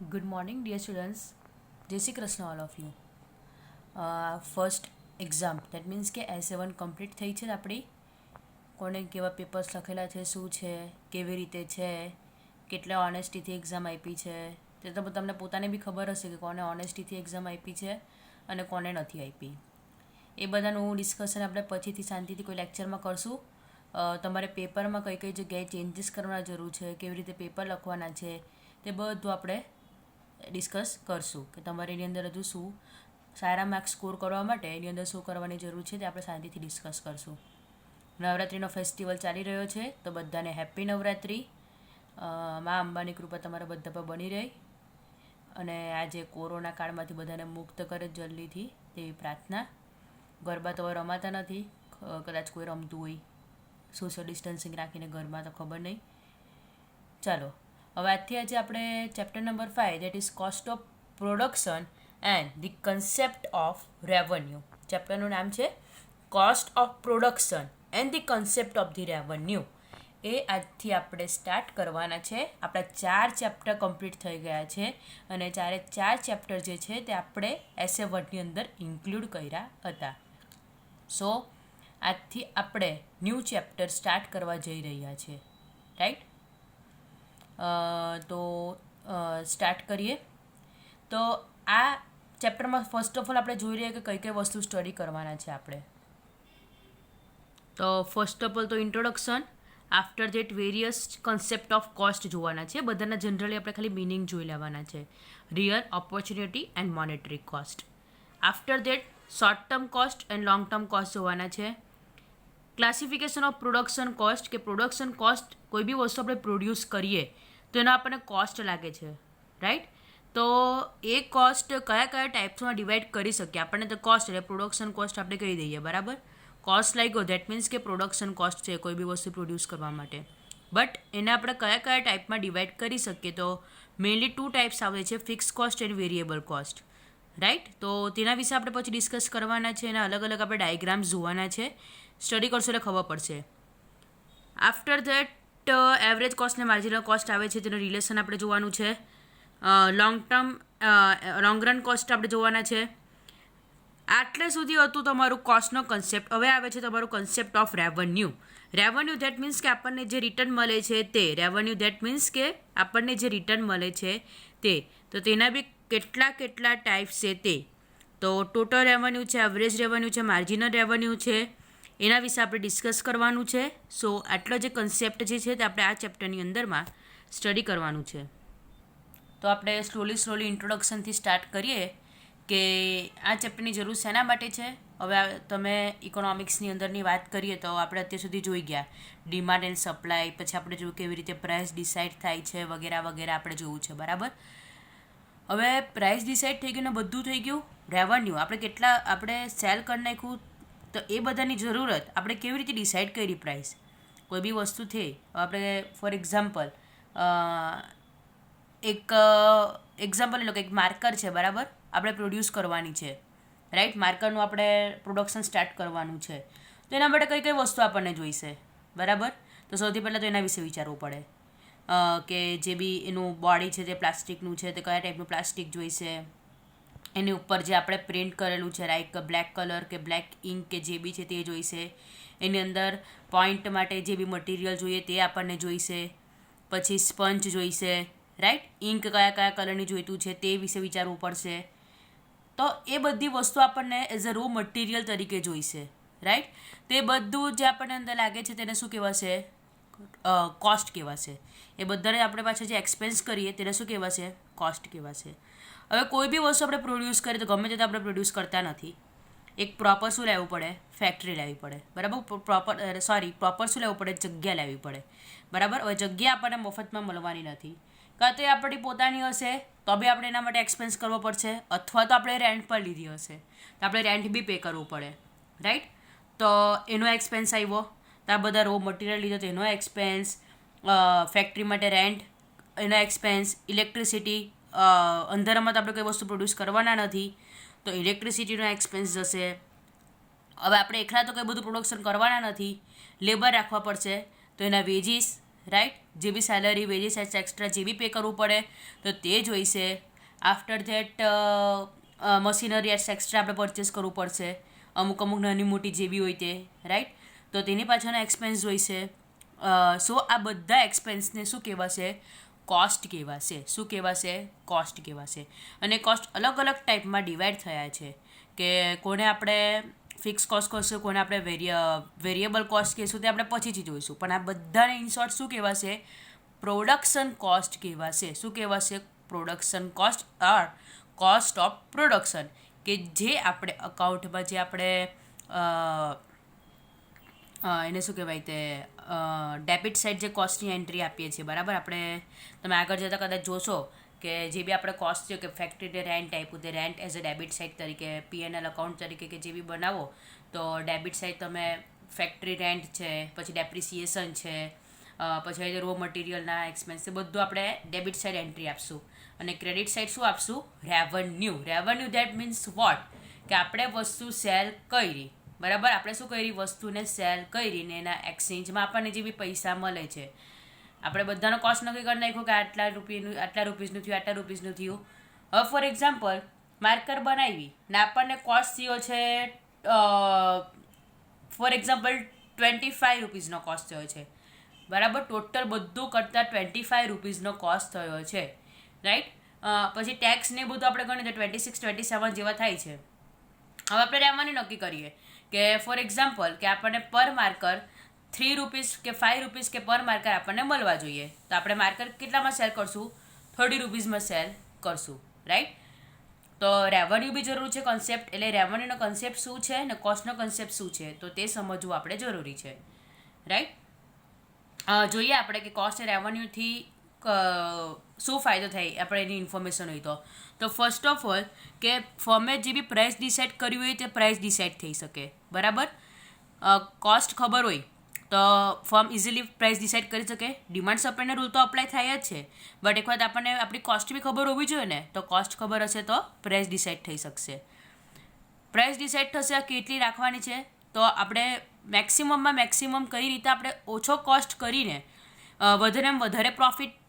Good morning, dear students. Jai Shri Krishna, all of you. First exam that means કે S7 complete થઈ છે આપણી. કોને કેવા પેપર્સ લખેલા છે, શું છે, કેવી રીતે છે, કેટલા ઓનેસ્ટીથી એક્ઝામ આપી છે, તે તો તમને પોતાને બી ખબર હશે કે કોને ઓનેસ્ટીથી એક્ઝામ આપી છે અને કોને નથી આપી. એ બધાનું ડિસ્કશન આપણે પછીથી શાંતિથી કોઈ લેક્ચરમાં કરશું. તમારે પેપરમાં કઈ કઈ જગ્યાએ ચેન્જીસ કરવાના જરૂર છે, કેવી રીતે પેપર લખવાના છે, તે બધું આપણે ડિસ્કસ કરશું કે તમારે એની અંદર હજુ શું સારા માર્ક્સ સ્કોર કરવા માટે એની અંદર શું કરવાની જરૂર છે તે આપણે શાંતિથી ડિસ્કસ કરશું. નવરાત્રિનો ફેસ્ટિવલ ચાલી રહ્યો છે તો બધાને હેપી નવરાત્રિ. મા અંબાની કૃપા તમારા બધા પર બની રહે અને આજે કોરોના કાળમાંથી બધાને મુક્ત કરે જલ્દીથી તેવી પ્રાર્થના. ગરબા તો રમાતા નથી, કદાચ કોઈ રમતું હોય સોશિયલ ડિસ્ટન્સિંગ રાખીને ઘરમાં તો ખબર નહીં. ચાલો હવે આજથી આજે આપણે chapter number 5 that is cost of production and the concept of revenue. ચેપ્ટરનું નામ છે cost of production and the concept of the revenue. એ આજથી આપણે સ્ટાર્ટ કરવાના છે. આપણા 4 ચેપ્ટર કમ્પ્લીટ થઈ ગયા છે અને 4 ચેપ્ટર જે છે તે આપણે S7ની અંદર ઇન્ક્લુડ કર્યા હતા. સો આજથી આપણે ન્યૂ ચેપ્ટર સ્ટાર્ટ કરવા જઈ રહ્યા છે, રાઈટ? તો સ્ટાર્ટ કરીએ. તો આ ચેપ્ટરમાં ફર્સ્ટ ઓફ ઓલ આપણે જોઈ રહીએ કે કઈ કઈ વસ્તુ સ્ટડી કરવાના છે આપણે. તો ફર્સ્ટ ઓફ ઓલ તો introduction, after that various concept of cost જોવાના છે. બધાના જનરલી આપણે ખાલી મિનિંગ જોઈ લેવાના છે. Real, opportunity and monetary cost. After that short term cost and long term cost જોવાના છે. ક્લાસિફિકેશન ઓફ પ્રોડક્શન કોસ્ટ, કે પ્રોડક્શન કોસ્ટ કોઈ બી વસ્તુ આપણે પ્રોડ્યુસ કરીએ તો એનો આપણને કોસ્ટ લાગે છે, રાઈટ? તો એ કોસ્ટ કયા કયા ટાઈપ્સમાં ડિવાઈડ કરી શકીએ આપણને. તો કોસ્ટ એટલે પ્રોડક્શન કોસ્ટ આપણે કહી દઈએ, બરાબર? કોસ્ટ લાગ્યો દેટ મીન્સ કે પ્રોડક્શન કોસ્ટ છે કોઈ બી વસ્તુ પ્રોડ્યુસ કરવા માટે. બટ એને આપણે કયા કયા ટાઈપમાં ડિવાઈડ કરી શકીએ તો મેઇનલી 2 ટાઈપ્સ આવે છે, fix cost and variable cost, right? તો તેના વિશે આપણે પછી ડિસ્કસ કરવાના છે. એના અલગ અલગ આપણે ડાયગ્રામ્સ જોવાના છે. સ્ટડી કરશો એટલે ખબર પડશે. આફ્ટર ધેટ એવરેજ કોસ્ટ ને માર્જિનલ કોસ્ટ આવે છે, તેનું રિલેશન આપણે જોવાનું છે. લોંગ રન કોસ્ટ આપણે જોવાના છે. આટલે સુધી હતું તમારું કોસ્ટનો કન્સેપ્ટ. હવે આવે છે તમારું concept of revenue. Revenue that means કે આપણને જે રિટર્ન મળે છે તે. રેવન્યુ ધેટ મીન્સ કે આપણને જે રિટર્ન મળે છે તે. તો તેના બી કેટલા ટાઈપ્સ છે તે. તો ટોટલ રેવન્યુ છે, એવરેજ રેવન્યુ છે, માર્જિનલ રેવન્યુ છે, એના વિશે આપણે ડિસ્કસ કરવાનું છે. સો આટલો જે કન્સેપ્ટ જે છે તે આપણે આ ચેપ્ટરની અંદરમાં સ્ટડી કરવાનું છે. તો આપણે સ્લોલી ઇન્ટ્રોડક્શનથી સ્ટાર્ટ કરીએ કે આ ચેપ્ટરની જરૂર શેના માટે છે. હવે તમે ઇકોનોમિક્સની અંદરની વાત કરીએ તો આપણે અત્યાર સુધી જોઈ ગયા ડિમાન્ડ એન્ડ સપ્લાય, પછી આપણે જોયું કેવી રીતે પ્રાઇસ ડિસાઇડ થાય છે વગેરે વગેરે આપણે જોયું છે, બરાબર? હવે પ્રાઇસ ડિસાઇડ થઈ ગયું ને બધું થઈ ગયું. રેવન્યુ આપણે સેલ કરી નાખ્યું, તો એ બધાની જરૂરત આપણે કેવી રીતે ડિસાઇડ કરી પ્રાઇસ કોઈ બી વસ્તુ થઈ. આપણે ફોર એક્ઝામ્પલ એક એક્ઝામ્પલ લો કે એક માર્કર છે, બરાબર? આપણે પ્રોડ્યુસ કરવાની છે, રાઈટ? માર્કરનું આપણે પ્રોડક્શન સ્ટાર્ટ કરવાનું છે. તો એના માટે કઈ કઈ વસ્તુ આપણને જોઈશે, બરાબર? તો સૌથી પહેલાં તો એના વિશે વિચારવું પડે કે જે બી એનું બોડી છે તે પ્લાસ્ટિકનું છે, તે કયા ટાઈપનું પ્લાસ્ટિક જોઈશે. એની ઉપર જે આપણે પ્રિન્ટ કરેલું છે, રાઈટ? બ્લેક કલર કે બ્લેક ઇંક કે જે બી છે તે જોઈશે. એની અંદર પોઈન્ટ માટે જે બી મટીરિયલ જોઈએ તે આપણને જોઈશે. પછી સ્પંચ જોઈશે, રાઈટ? ઇંક કયા કલરની જોઈતું છે તે વિશે વિચારવું પડશે. તો એ બધી વસ્તુ આપણને એઝ અ રો મટીરિયલ તરીકે જોઈશે, રાઈટ? તો એ બધું જે આપણને અંદર લાગે છે તેને શું કહેવાશે? કોસ્ટ કહેવાશે. એ બધાને આપણે પાછળ જે એક્સપેન્સ કરીએ તેને શું કહેવાશે? કોસ્ટ કહેવાશે. હવે કોઈ બી વસ્તુ આપણે પ્રોડ્યુસ કરીએ તો ગમે તે આપણે પ્રોડ્યુસ કરતા નથી. એક પ્રોપર શું લેવું પડે? ફેક્ટરી લેવી પડે, બરાબર? પ્રોપર શું લેવું પડે? જગ્યા લેવી પડે, બરાબર? હવે જગ્યા આપણને મફતમાં મળવાની નથી. કાં તો એ આપણી પોતાની હશે તો બી આપણે એના માટે એક્સપેન્સ કરવો પડશે, અથવા તો આપણે રેન્ટ પર લીધી હશે તો આપણે રેન્ટ બી પે કરવું પડે, રાઈટ? તો એનો એક્સપેન્સ આવ્યો. તો આ બધા રો મટીરિયલ લીધો તો એનો એક્સપેન્સ, ફેક્ટરી માટે રેન્ટ, એનો એક્સપેન્સ, ઇલેક્ટ્રિસિટી, અંધારામાં તો આપણે કોઈ વસ્તુ પ્રોડ્યુસ કરવાના નથી તો ઇલેક્ટ્રિસિટીનો એક્સપેન્સ જશે. હવે આપણે એકલા તો કંઈ બધું પ્રોડક્શન કરવાના નથી, લેબર રાખવા પડશે તો એના વેજીસ, રાઈટ, જે બી સેલરી, વેજીસ એક્સ્ટ્રા જે બી પે કરવું પડે તો તે જોઈશે. આફ્ટર ધેટ મશીનરી એક્સ્ટ્રા આપણે પરચેસ કરવું પડશે, અમુક નાની મોટી જે બી હોય તે, રાઈટ. તો તેની પાછળનો એક્સપેન્સ જોઈશે. સો આ બધા એક્સપેન્સને શું કહેવાશે? કોસ્ટ કહેવાશે. શું કહેવાશે? કોસ્ટ કહેવાશે. અને કોસ્ટ અલગ અલગ ટાઈપમાં ડિવાઈડ થયા છે, કે કોને આપણે ફિક્સ કોસ્ટ કહીશું, કોને આપણે વેરિયેબલ કોસ્ટ કહીશું, તે આપણે પછીથી જોઈશું. પણ આ બધાને ઇન શોર્ટ શું કહેવાશે? પ્રોડક્શન કોસ્ટ કહેવાશે. શું કહેવાશે? Production cost or cost of production, કે જે આપણે અકાઉન્ટમાં જે આપણે એને શું કહેવાય તે ડેબિટ સાઇડ જે કોસ્ટની એન્ટ્રી આપીએ છીએ, બરાબર. આપણે તમે આગળ જતાં કદાચ જોશો કે જે બી આપણે કોસ્ટ છે, કે ફેક્ટરીને રેન્ટ આપ્યું, તે rent as a debit side તરીકે P&L અકાઉન્ટ તરીકે કે જે બી બનાવો, તો ડેબિટ સાઇડ તમે ફેક્ટરી રેન્ટ છે, પછી ડેપ્રિસિએશન છે, પછી રો મટીરિયલના એક્સપેન્સ, એ બધું આપણે ડેબિટ સાઇડ એન્ટ્રી આપશું. અને ક્રેડિટ સાઇડ શું આપશું? Revenue. Revenue that means what? કે આપણે વસ્તુ સેલ કરી, બરાબર. આપણે શું કરી? વસ્તુને સેલ કરીને એના એક્સચેન્જમાં આપણને જે બી પૈસા મળે છે, આપણે બધાનો કોસ્ટ નક્કી કરી નાખ્યો કે આટલા રૂપિયાનું, આટલા રૂપીસનું થયું, આટલા રૂપીસનું થયું. હવે ફોર એક્ઝામ્પલ માર્કર બનાવી ને આપણને કોસ્ટ થયો છે, ફોર એક્ઝામ્પલ 25 રૂપીસનો કોસ્ટ થયો છે, બરાબર. ટોટલ બધું કરતાં 25 રૂપીસનો કોસ્ટ થયો છે, રાઈટ. પછી ટેક્સ ને બધું આપણે ગણીએ તો 26, 27 જેવા થાય છે. હવે આપણે રેવન્યુ નક્કી કરીએ કે ફોર એક્ઝામ્પલ કે આપણને પર માર્કર 3 રૂપીસ કે 5 રૂપીસ કે પર માર્કર આપણને મળવા જોઈએ, તો આપણે માર્કર કેટલામાં સેલ કરશું? 30 રૂપીસમાં સેલ કરશું, રાઈટ. તો રેવન્યુ બી જરૂરી છે કોન્સેપ્ટ, એટલે રેવન્યુનો કોન્સેપ્ટ શું છે ને કોસ્ટનો કોન્સેપ્ટ શું છે, તો તે સમજવું આપણે જરૂરી છે, રાઈટ. જોઈએ આપણે કે કોસ્ટ અને રેવન્યુથી શું ફાયદો થાય આપણે એની ઇન્ફોર્મેશન હોય તો ફર્સ્ટ ઓફ ઓલ કે ફર્મે જે બી પ્રાઇસ ડિસાઇડ કર્યું હોય તે પ્રાઇસ ડિસાઇડ થઈ શકે, બરાબર. કોસ્ટ ખબર હોય તો ફર્મ ઇઝીલી પ્રાઇસ ડિસાઇડ કરી શકે. ડિમાન્ડ સપ્લાયના રૂલ તો અપ્લાય થાય જ છે, બટ એક વખત આપણને આપણી કોસ્ટ બી ખબર હોવી જોઈએ ને, તો કોસ્ટ ખબર હશે તો પ્રાઇસ ડિસાઇડ થઈ શકશે. પ્રાઇસ ડિસાઇડ થશે કેટલી રાખવાની છે, તો આપણે મેક્સિમમમાં મેક્સિમમ કઈ રીતે આપણે ઓછો કોસ્ટ કરીને વધારેમાં વધારે પ્રોફિટ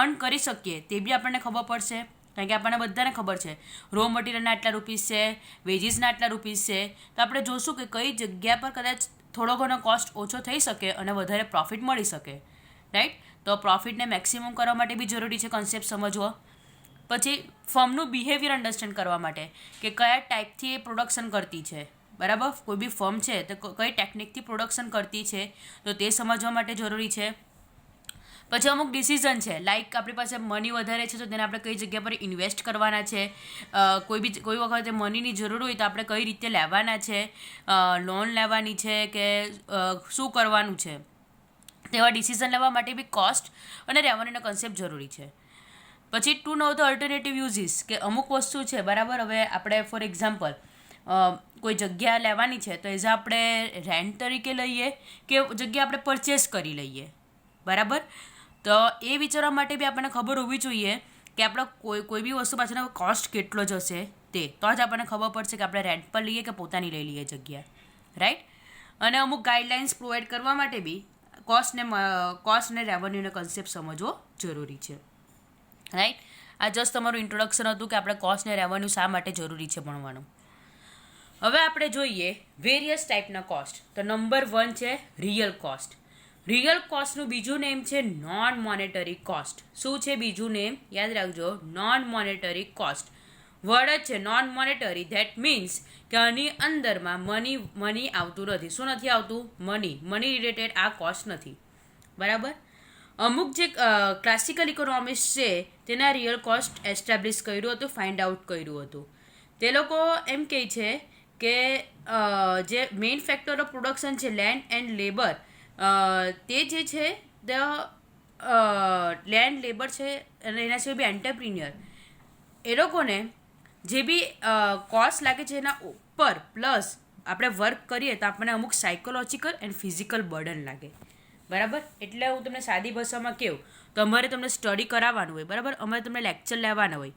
અર્ન કરી શકીએ તે બી આપણને ખબર પડશે. કારણ કે આપણને બધાને ખબર છે રો મટીરિયલના આટલા રૂપીસ છે, વેજીસના આટલા રૂપીસ છે, તો આપણે જોશું કે કઈ જગ્યા પર કદાચ થોડો ઘણો કોસ્ટ ઓછો થઈ શકે અને વધારે પ્રોફિટ મળી શકે, રાઈટ. તો પ્રોફિટને મેક્સિમમ કરવા માટે બી જરૂરી છે કોન્સેપ્ટ સમજવો. પછી ફર્મનું બિહેવિયર અન્ડરસ્ટેન્ડ કરવા માટે કે કયા ટાઈપથી એ પ્રોડક્શન કરતી છે, બરાબર. કોઈ બી ફર્મ છે તો કઈ ટેકનિકથી પ્રોડક્શન કરતી છે, તો તે સમજવા માટે જરૂરી છે. પછી અમુક ડિસિઝન છે, લાઈક આપણી પાસે મની વધારે છે તો તેને આપણે કઈ જગ્યા પર ઇન્વેસ્ટ કરવાના છે, કોઈ વખતે મનીની જરૂર હોય તો આપણે કઈ રીતે લેવાના છે, લોન લેવાની છે કે શું કરવાનું છે, તેવા ડિસિઝન લેવા માટે બી કોસ્ટ અને રેવન્યુનો કોન્સેપ્ટ જરૂરી છે. પછી to know the alternative uses, કે અમુક વસ્તુ છે, બરાબર. હવે આપણે ફોર એક્ઝામ્પલ કોઈ જગ્યા લેવાની છે તો એઝ આપણે રેન્ટ તરીકે લઈએ કે જગ્યા આપણે પરચેસ કરી લઈએ, બરાબર. તો એ વિચારવા માટે બી આપણને ખબર હોવી જોઈએ કે આપણે કોઈ બી વસ્તુ પાછળનો કોસ્ટ કેટલો જશે તે, તો જ આપણને ખબર પડશે કે આપણે રેન્ટ પર લઈએ કે પોતાની લઈ લઈએ જગ્યા, રાઈટ. અને અમુક ગાઈડલાઇન્સ પ્રોવાઈડ કરવા માટે બી કોસ્ટ ને રેવન્યુનો કોન્સેપ્ટ સમજવો જરૂરી છે, રાઈટ. આ જસ્ટ તમારું ઇન્ટ્રોડક્શન હતું કે આપણે કોસ્ટ ને રેવન્યુ શા માટે જરૂરી છે ભણવાનું. હવે આપણે જોઈએ વેરિયસ ટાઈપના કોસ્ટ. તો નંબર 1 છે રિયલ કોસ્ટ. રિયલ કોસ્ટનું બીજું નેમ છે નોન મોનેટરી કોસ્ટ. શું છે બીજું નેમ? યાદ રાખજો, નોન મોનેટરી કોસ્ટ. વર્ડ જ છે નોન મોનેટરી, ધેટ મીન્સ કે આની અંદરમાં મની આવતું નથી. શું નથી આવતું? મની રિલેટેડ આ કોસ્ટ નથી, બરાબર. અમુક જે ક્લાસિકલ ઇકોનોમિક્સ છે તેના રિયલ કોસ્ટ એસ્ટાબ્લિશ કર્યું હતું, ફાઇન્ડ આઉટ કર્યું હતું. તે લોકો એમ કહે છે કે જે મેઇન ફેક્ટર ઓફ પ્રોડક્શન છે લેન્ડ એન્ડ લેબર, તે જે છે લેન્ડ લેબર છે અને એના સિવાય બી એન્ટરપ્રિન્યોર, એ લોકોને જે બી કોસ્ટ લાગે છે એના ઉપર પ્લસ આપણે વર્ક કરીએ તો આપણને અમુક સાયકોલોજીકલ એન્ડ ફિઝિકલ બર્ડન લાગે, બરાબર. એટલે હું તમને સાદી ભાષામાં કહું તો અમારે તમને સ્ટડી કરાવવાનું હોય, બરાબર. અમારે તમને લેક્ચર લેવાના હોય.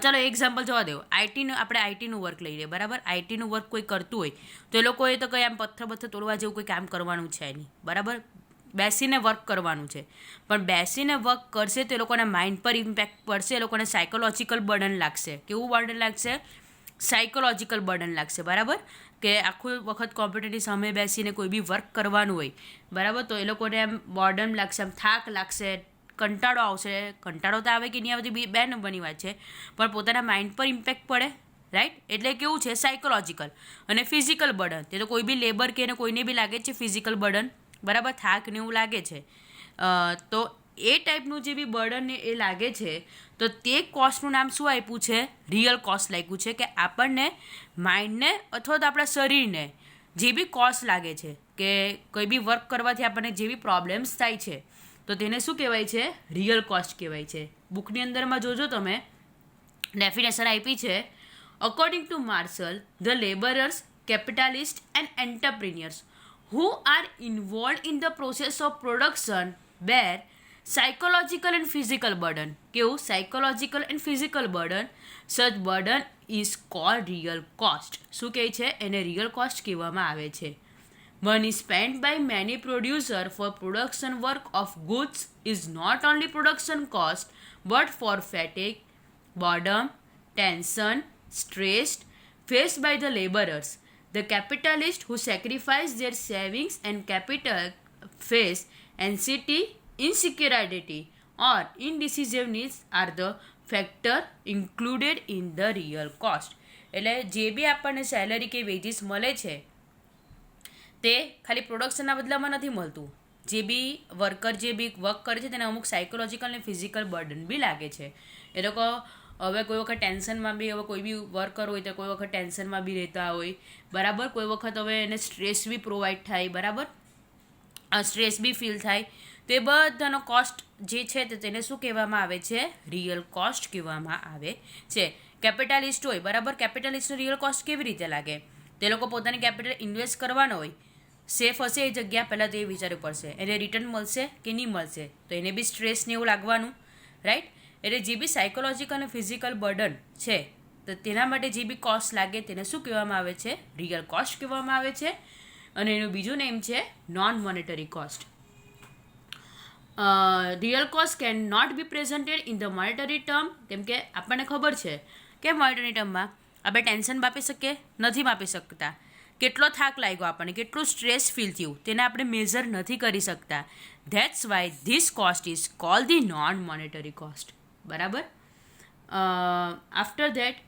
ચાલો એક્ઝામ્પલ જોવા દો. આપણે આઈટીનું વર્ક લઈ લઈએ, બરાબર. આઈટીનું વર્ક કોઈ કરતું હોય તો એ લોકોએ તો કંઈ આમ પથ્થર તોડવા જેવું કોઈ કામ કરવાનું છે નહીં, બરાબર. બેસીને વર્ક કરવાનું છે, પણ બેસીને વર્ક કરશે તો એ લોકોના માઇન્ડ પર ઇમ્પેક્ટ પડશે, એ લોકોને સાયકોલોજીકલ બર્ડન લાગશે. કેવું બર્ડન લાગશે? સાયકોલોજીકલ બર્ડન લાગશે. બરાબર, કે આખું વખત કોમ્પ્યુટરની સામે બેસીને કોઈ બી વર્ક કરવાનું હોય, બરાબર, તો એ લોકોને એમ બોર્ડન લાગશે, એમ થાક લાગશે, કંટાળો આવશે. કંટાળો તો આવે કે નહીં આવે બે નંબરની વાત છે, પણ પોતાના માઇન્ડ પર ઇમ્પેક્ટ પડે, રાઈટ? એટલે કેવું છે? સાયકોલોજીકલ. અને ફિઝિકલ બર્ડન, તે તો કોઈ બી લેબર કે કોઈને બી લાગે છે ફિઝિકલ બર્ડન, બરાબર, થાક ને એવું લાગે છે. તો એ ટાઈપનું જે બી બર્ડન એ લાગે છે, તો તે કોસ્ટનું નામ શું આપ્યું છે? રિયલ કોસ્ટ લાગ્યું છે. કે આપણને માઇન્ડને અથવા તો આપણા શરીરને જે બી કોસ્ટ લાગે છે, કે કોઈ બી વર્ક કરવાથી આપણને જે બી પ્રોબ્લેમ્સ થાય છે, તો તેને શું કહેવાય છે? રિયલ કોસ્ટ કહેવાય છે. બુકની અંદરમાં જોજો તમે, ડેફિનેશન આપી છે. According to Marshall, the labourers, capitalist and entrepreneurs who are involved in the process of production bear psychological and physical burden. કેવું? psychological and physical burden. such burden is called real cost. શું કહે છે? એને real cost કહેવામાં આવે છે. money spent by many producer for production work of goods is not only production cost but for fatigue, boredom, tension, stress faced by the laborers. The capitalists who sacrifice their savings and capital face anxiety, insecurity or indecisiveness are the factor included in the real cost. એટલે જે બી આપણને salary કે veggies મળે છે તે ખાલી પ્રોડક્શનના બદલામાં નથી મળતું. જે બી વર્કર જે બી વર્ક કરે છે તેને અમુક સાયકોલોજીકલ અને ફિઝિકલ બર્ડન બી લાગે છે. એ લોકો હવે કોઈ વખત ટેન્શનમાં બી, હવે કોઈ બી વર્કર હોય તો કોઈ વખત ટેન્શનમાં બી રહેતા હોય, બરાબર, કોઈ વખત હવે એને સ્ટ્રેસ બી પ્રોવાઈડ થાય, બરાબર, સ્ટ્રેસ બી ફીલ થાય. તે બધાનો કોસ્ટ જે છે તે તેને શું કહેવામાં આવે છે? રિયલ કોસ્ટ કહેવામાં આવે છે. કેપિટાલિસ્ટ હોય, બરાબર, કેપિટાલિસ્ટનો રિયલ કોસ્ટ કેવી રીતે લાગે? તે લોકો પોતાની કેપિટલ ઇન્વેસ્ટ કરવાનો હોય, સેફ હશે એ જગ્યા, પહેલાં તો એ વિચારવું પડશે એને રિટર્ન મળશે કે નહીં મળશે, તો એને બી સ્ટ્રેસ ને એવું લાગવાનું, રાઈટ? એટલે જે બી સાયકોલોજીકલ અને ફિઝિકલ બર્ડન છે, તો તેના માટે જે બી કોસ્ટ લાગે તેને શું કહેવામાં આવે છે? રિયલ કોસ્ટ કહેવામાં આવે છે. અને એનું બીજું નેમ છે non monetary cost. Real cost can not be presented in the monetary term. કેમ કે આપણને ખબર છે કે મોનેટરી ટર્મમાં આપણે ટેન્શન માપી શકીએ? નથી માપી શકતા. કેટલો થાક લાગ્યો આપણને, કેટલું સ્ટ્રેસ ફીલ થયું, તેને આપણે મેઝર નથી કરી શકતા. That's why this cost is called the non monetary cost. બરાબર. After that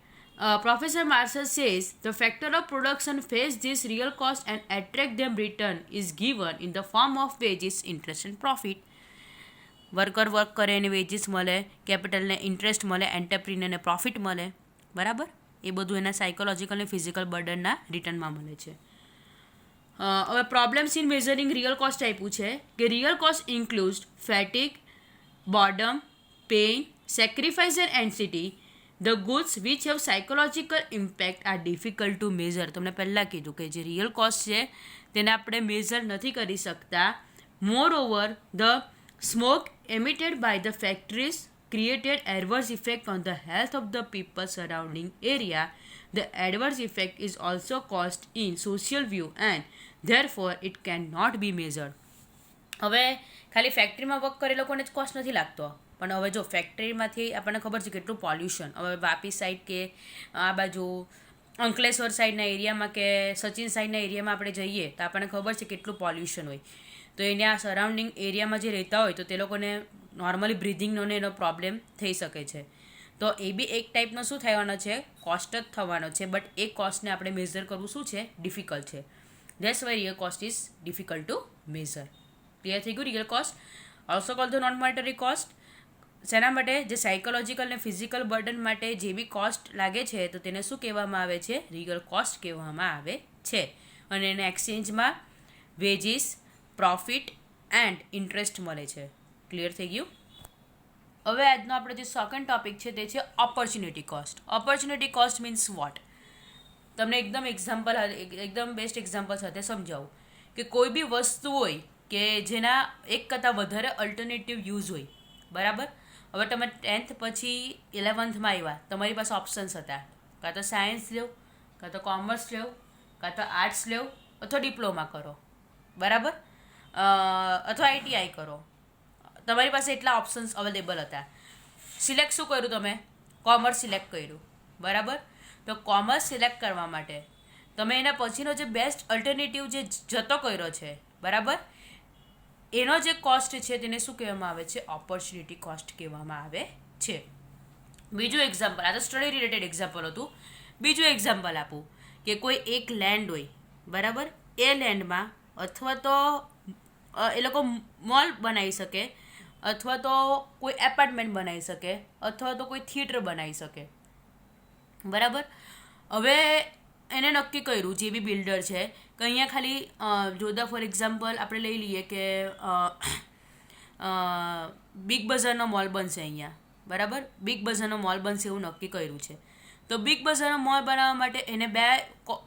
Professor Marshall says the factor of production face this real cost and attract them return is given in the form of wages, interest and profit. Worker work કરે એને veggies મળે, કેપિટલને interest મળે, એન્ટરપ્રિન્યોરને profit મળે, બરાબર, એ બધું એના psychological અને physical બર્ડનના રિટર્નમાં મળે છે. હવે problems in measuring real cost આપ્યું છે કે real cost include fatigue, boredom, pain, sacrifice and anxiety. The goods which have psychological impact are difficult to measure. તમને પહેલાં કીધું કે જે રિયલ કોસ્ટ છે તેને આપણે મેઝર નથી કરી શકતા. Moreover, the smoke emitted by the factories created adverse effect on the health of the people surrounding area. The adverse effect is also caused in social view and therefore it cannot be measured. હવે ખાલી ફેક્ટરીમાં work કરે લોકોને જ cost નથી લાગતો, પણ હવે જો ફેક્ટરીમાંથી આપણને ખબર છે કેટલું પોલ્યુશન, હવે વાપી સાઈડ કે આ બાજુ અંકલેશ્વર સાઈડના એરિયામાં કે સચિન સાઈડના એરિયામાં આપણે જઈએ તો આપણને ખબર છે કેટલું પોલ્યુશન હોય. તો એના સરાઉન્ડિંગ એરિયામાં જે રહેતા હોય તો તે લોકોને નોર્મલી બ્રિધિંગનો ને એનો પ્રોબ્લેમ થઈ શકે છે. તો એ બી એક ટાઈપનો શું થવાનો છે? કોસ્ટ જ થવાનો છે. બટ એ કોસ્ટને આપણે મેઝર કરવું શું છે? ડિફિકલ્ટ છે. That's why real cost is difficult to measure. Clear થઈ ગયું? Real cost also cold the non monetary cost. શેના માટે? જે સાયકોલોજીકલ અને ફિઝિકલ બર્ડન માટે જે બી કોસ્ટ લાગે છે તો તેને શું કહેવામાં આવે છે? રિયલ કોસ્ટ કહેવામાં આવે છે. અને એને એક્સચેન્જમાં વેજીસ, પ્રોફિટ એન્ડ ઇન્ટરેસ્ટ મળે છે. ક્લિયર થઈ ગયું? હવે આજનો આપણો જે સેકન્ડ ટોપિક છે તે છે opportunity cost. Opportunity cost means what? તમને એકદમ બેસ્ટ એક્ઝામ્પલ સાથે સમજાવું કે કોઈ બી વસ્તુ હોય કે જેના એક કરતાં વધારે અલ્ટરનેટિવ યુઝ હોય, બરાબર. હવે તમે 10th પછી 11thમાં આવ્યા, તમારી પાસે ઓપ્શન્સ હતા, કાં તો સાયન્સ લો, કાં તો કોમર્સ લો, કાં તો આર્ટ્સ લો અથવા ડિપ્લોમા કરો, બરાબર. અથવા ITI કરો, તમારી પાસે એટલા ઓપ્શન્સ અવેલેબલ હતા. સિલેક્ટ શું કર્યું તમે? કોમર્સ સિલેક્ટ કર્યું, બરાબર. તો કોમર્સ સિલેક્ટ કરવા માટે તમે એના પછીનો જે બેસ્ટ અલ્ટરનેટિવ જે જતો કર્યો છે, બરાબર, એનો જે કોસ્ટ છે તેને શું કહેવામાં આવે છે? ઓપોર્ચ્યુનિટી કોસ્ટ કહેવામાં આવે છે. બીજું એક્ઝામ્પલ, આ તો સ્ટડી રિલેટેડ એક્ઝામ્પલ હતું. બીજું એક્ઝામ્પલ આપું કે કોઈ એક લેન્ડ હોય, બરાબર, એ લેન્ડમાં અથવા તો એ લોકો મોલ બનાવી શકે, અથવા તો કોઈ એપાર્ટમેન્ટ બનાવી શકે, અથવા તો કોઈ થિયેટર બનાવી શકે, બરાબર. હવે એને નક્કી કર્યું જે બી બિલ્ડર છે કે અહીંયા ખાલી જોધા ફોર એક્ઝામ્પલ આપણે લઈ લઈએ કે બિગ બઝારનો મોલ બનશે અહીંયા, બરાબર. બિગ બઝારનો મોલ બનશે એવું નક્કી કર્યું છે. તો બિગ બઝારનો મોલ બનાવવા માટે એને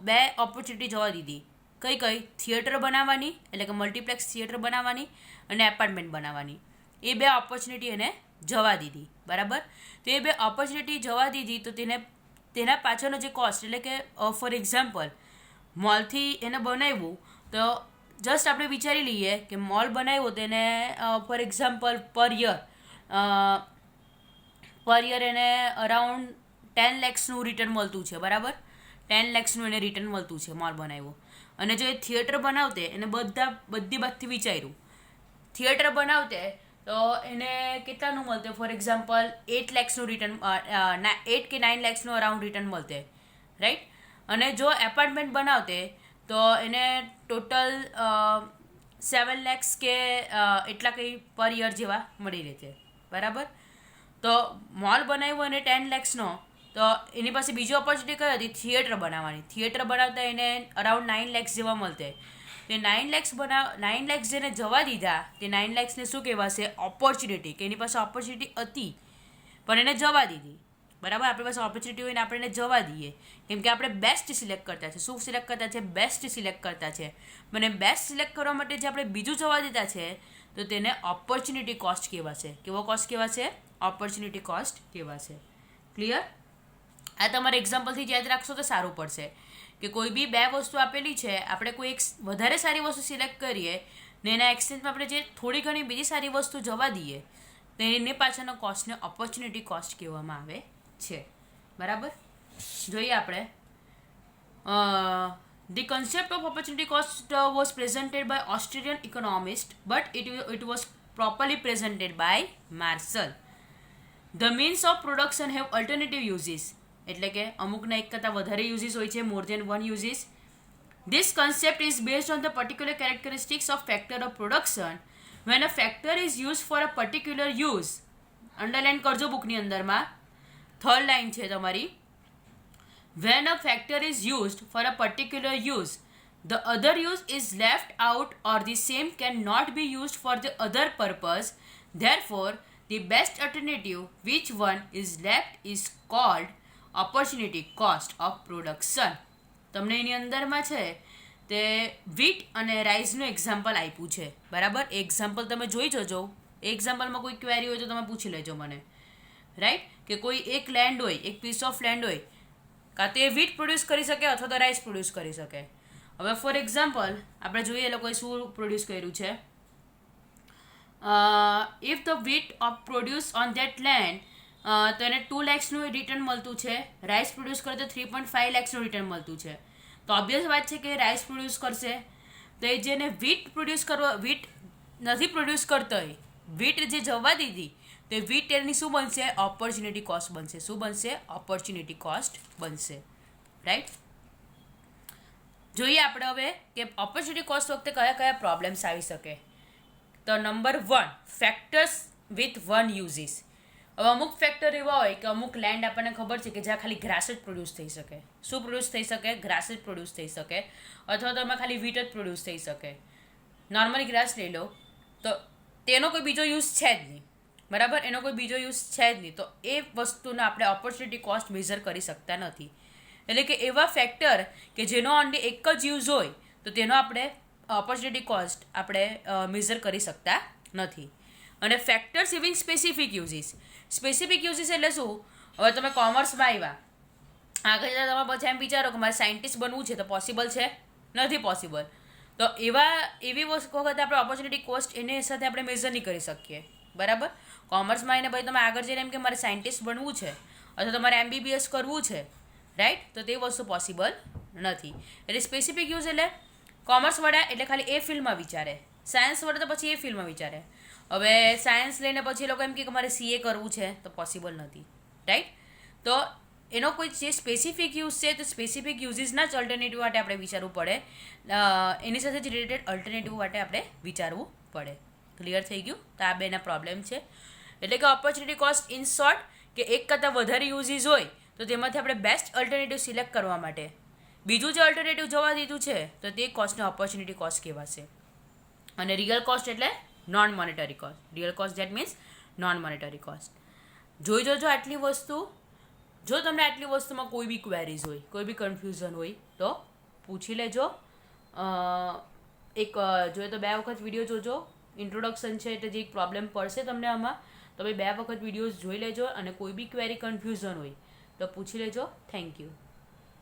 બે ઓપોર્ચ્યુનિટી જવા દીધી. કઈ કઈ? થિયેટર બનાવવાની, એટલે કે મલ્ટીપ્લેક્સ થિયેટર બનાવવાની, અને એપાર્ટમેન્ટ બનાવવાની. એ બે ઓપોર્ચ્યુનિટી એને જવા દીધી, બરાબર. તો એ બે ઓપોર્ચ્યુનિટી જવા દીધી તો તેના પાછળનો જે કોસ્ટ, એટલે કે ફોર એક્ઝામ્પલ મોલથી એને બનાવ્યું તો જસ્ટ આપણે વિચારી લઈએ કે મોલ બનાવ્યો તેને ફોર એક્ઝામ્પલ પર યર એને અરાઉન્ડ 10 lakhsનું રિટર્ન મળતું છે, બરાબર. 10 lakhsનું એને રિટર્ન મળતું છે મોલ બનાવ્યો. અને જો એ થિયેટર બનાવતે એને બધી બાજુથી વિચાર્યું, થિયેટર બનાવતે તો એને કેટલાનું મળતે? ફોર એક્ઝામ્પલ 8 lakhsનું રિટર્ન, 8 કે 9 lakhsનું અરાઉન્ડ રિટર્ન મળતે, રાઈટ. અને જો એપાર્ટમેન્ટ બનાવતે તો એને ટોટલ 7 lakhs કે એટલા કંઈ પર યર જેવા મળી રહેતે, બરાબર. તો મોલ બનાવ્યો અને 10 lakhsનો, તો એની પાસે બીજી ઓપોર્ચ્યુનિટી કઈ હતી? થિયેટર બનાવવાની. થિયેટર બનાવતા એને અરાઉન્ડ 9 lakhs જેવા મળતે. તે 9 lakhs જેને જવા દીધા, તે 9 lakhsને શું કહેવાશે? ઓપોર્ચ્યુનિટી. કે એની પાસે ઓપોર્ચ્યુનિટી હતી પણ એને જવા દીધી, બરાબર. આપણી પાસે ઓપોર્ચ્યુનિટી હોય ને આપણે એને જવા દઈએ કેમ કે આપણે બેસ્ટ સિલેક્ટ કરતા છે. શું સિલેક્ટ કરતા છે? બેસ્ટ સિલેક્ટ કરતા છે. મને બેસ્ટ સિલેક્ટ કરવા માટે જે આપણે બીજું જવા દીધા છે તો તેને ઓપોર્ચ્યુનિટી કોસ્ટ કહેવાશે. કેવો કોસ્ટ કહેવાશે? ઓપોર્ચ્યુનિટી કોસ્ટ કહેવાશે. ક્લિયર? આ તમારે એક્ઝામ્પલથી યાદ રાખશો તો સારું પડશે કે કોઈ બી બે વસ્તુ આપેલી છે, આપણે કોઈ એક વધારે સારી વસ્તુ સિલેક્ટ કરીએ ને એના એક્સચેન્જમાં આપણે જે થોડી ઘણી બીજી સારી વસ્તુ જવા દઈએ તો એની પાછળનો કોસ્ટને ઓપોર્ચ્યુનિટી કોસ્ટ કહેવામાં આવે છે, બરાબર. જોઈએ આપણે The concept of opportunity cost was presented by Austrian economist, but it was properly presented by Marshall. The means of production have alternative uses. એટલે કે અમુકના એક કરતાં વધારે યુઝીસ હોય છે, more than one uses. This concept is based on the particular characteristics of factor of production. When a factor is used for a particular use, underline કરજો બુકની અંદરમાં, third line છે તમારી. When a factor is used for a particular use, the other use is left out or the same cannot be used for the other purpose. Therefore, the best alternative, which one is left, is called opportunity cost of production. તમને એની અંદરમાં છે તે વીટ અને રાઈસનું example આપ્યું છે, બરાબર. એ example તમે જોઈ જજો. એ એક્ઝામ્પલમાં કોઈ ક્વેરી હોય તો તમે પૂછી લેજો મને, રાઈટ. કે કોઈ એક લેન્ડ હોય, એક પીસ ઓફ લેન્ડ હોય, કાં તો એ વીટ પ્રોડ્યુસ કરી શકે અથવા તો રાઈસ પ્રોડ્યુસ કરી શકે. હવે ફોર એક્ઝામ્પલ આપણે જોઈએ એ લોકોએ શું પ્રોડ્યુસ કર્યું છે. If the wheat of produce on that land, તો એને 2 lakhsનું રિટર્ન મળતું છે. રાઈસ પ્રોડ્યુસ કરે તો 3.5 lakhsનું રિટર્ન મળતું છે. તો ઓબ્વિયસ વાત છે કે રાઈસ પ્રોડ્યુસ કરશે. તો એ જેને વીટ નથી પ્રોડ્યુસ કરતો હોય, વીટ જે જવા દીધી, તો વીટ એની શું બનશે? ઓપોર્ચ્યુનિટી કોસ્ટ બનશે. શું બનશે? ઓપોર્ચ્યુનિટી કોસ્ટ બનશે, રાઈટ. જોઈએ આપણે હવે કે ઓપોર્ચ્યુનિટી કોસ્ટ વખતે કયા કયા પ્રોબ્લેમ્સ આવી શકે. તો number 1, factors with one uses. હવે અમુક ફેક્ટર એવા હોય કે અમુક લેન્ડ આપણને ખબર છે કે જ્યાં ખાલી ગ્રાસ જ પ્રોડ્યુસ થઈ શકે. શું પ્રોડ્યુસ થઈ શકે? ગ્રાસ જ પ્રોડ્યુસ થઈ શકે. અથવા તો એમાં ખાલી વીટ જ પ્રોડ્યુસ થઈ શકે. નોર્મલી ગ્રાસ લઈ લો તો તેનો કોઈ બીજો યુઝ છે જ નહીં, બરાબર. એનો કોઈ બીજો યુઝ છે જ નહીં. તો એ વસ્તુને આપણે ઓપોર્ચ્યુનિટી કોસ્ટ મેઝર કરી શકતા નથી. એટલે કે એવા ફેક્ટર કે જેનો ઓનલી એક જ યુઝ હોય તો તેનો આપણે ઓપોર્ચ્યુનિટી કોસ્ટ આપણે મેઝર કરી શકતા નથી. અને factors Ewing specific uses. Specific uses એટલે શું? હવે તમે કોમર્સમાં આવ્યા, આગળ જતાં તમે પછી એમ વિચારો કે મારે સાયન્ટિસ્ટ બનવું છે, તો પોસિબલ છે? નથી પોસિબલ. તો એવી વખતે આપણે ઓપોર્ચ્યુનિટી કોસ્ટ એની સાથે આપણે મેઝર નહીં કરી શકીએ, બરાબર. કોમર્સમાં આવીને ભાઈ તમે આગળ જઈને એમ કે મારે સાયન્ટિસ્ટ બનવું છે અથવા તમારે MBBS કરવું છે, રાઈટ, તો તે વસ્તુ પોસિબલ નથી. એટલે સ્પેસિફિક યુઝ એટલે કોમર્સવાળા એટલે ખાલી એ ફિલ્ડમાં વિચારે, સાયન્સવાળા તો પછી એ ફિલ્ડમાં વિચારે. હવે સાયન્સ લઈને પછી એ લોકો એમ કે મારે CA કરવું છે તો પોસિબલ નથી, રાઈટ. તો એનો કોઈ જે સ્પેસિફિક યુઝ છે તો સ્પેસિફિક યુઝિસના જ અલ્ટરનેટિવ માટે આપણે વિચારવું પડે, એની સાથે જ રિલેટેડ અલ્ટરનેટિવ માટે આપણે વિચારવું પડે. ક્લિયર થઈ ગયું? તો આ બેના પ્રોબ્લેમ છે. એટલે કે ઓપોર્ચ્યુનિટી કોસ્ટ ઇન શોર્ટ કે એક કરતાં વધારે યુઝિસ હોય તો તેમાંથી આપણે બેસ્ટ અલ્ટરનેટિવ સિલેક્ટ કરવા માટે બીજું જે અલ્ટરનેટિવ જવા દીધું છે તો તે કોસ્ટને ઓપોર્ચ્યુનિટી કોસ્ટ કહેવાશે. અને રિયલ કોસ્ટ એટલે non monetary cost. Real cost that means non monetary cost. જોઈ જોજો આટલી વસ્તુ. જો તમને આટલી વસ્તુમાં કોઈ બી ક્વેરીઝ હોય, કોઈ બી કન્ફ્યુઝન હોય તો પૂછી લેજો. જોઈએ તો 2 વખત વિડીયો જોજો. ઇન્ટ્રોડક્શન છે એટલે જે એક પ્રોબ્લેમ પડશે તમને આમાં, તો ભાઈ 2 વખત વિડીયોઝ જોઈ લેજો અને કોઈ બી ક્વેરી કન્ફ્યુઝન હોય તો પૂછી લેજો. Thank you.